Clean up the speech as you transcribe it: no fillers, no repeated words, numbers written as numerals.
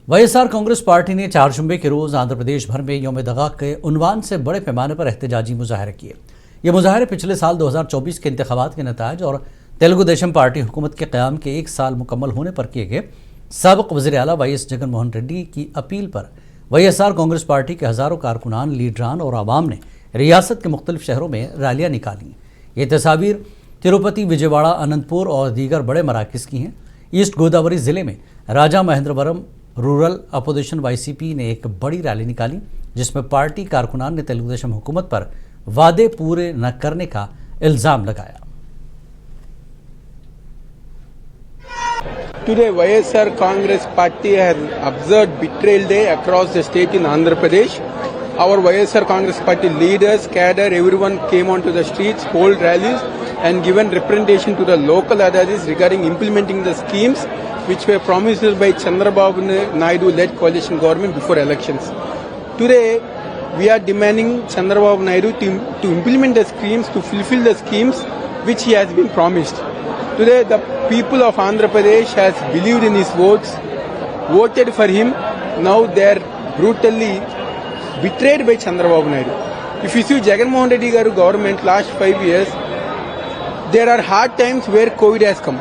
YSR Congress party ने 4 जुम्मे के रोज आंध्र प्रदेश भर में यौम दगा के उन्वान से बड़े पैमाने पर एहतजाजी मुजाहरे किए। ये मुजाहरे पिछले साल 2024 के इंतखाबात के नताज और तेलुगु देशम पार्टी हुकूमत के क़याम के 1 साल मुकम्मल होने पर किए गए। साबिक़ वज़ीर आला वाईएस जगन मोहन रेड्डी की अपील पर वाईएसआर कांग्रेस पार्टी के हज़ारों कारकुनान, लीडरान और आवाम ने रियासत के मुख्तलिफ शहरों में रैलियाँ निकाली। ये तस्वीर तिरुपति, विजयवाड़ा, अनंतपुर और दीगर बड़े मराकज़ की हैं। ईस्ट गोदावरी ज़िले में राजा महेंद्रवरम रूरल अपोजिशन वाईसीपी ने एक बड़ी रैली निकाली, जिसमें पार्टी कारकुनान ने तेलुगु देशम हुकूमत पर वादे पूरे न करने का इल्जाम लगाया। Today, YSR Congress Party has observed Betrayal Day across the state in Andhra Pradesh. Our YSR Congress Party leaders, cadre, everyone came onto the streets, hold rallies and given representation to the local authorities regarding implementing the schemes which were promised by Chandrababu Naidu-led coalition government before elections. Today, we are demanding Chandrababu Naidu to implement the schemes, to fulfill the schemes which he has been promised. Today, the people of Andhra Pradesh has believed in his words, voted for him. Now they are brutally betrayed by Chandrababu Naidu. If you see Jagan Mohan Reddy Garu government last 5 years, there are hard times where COVID has come.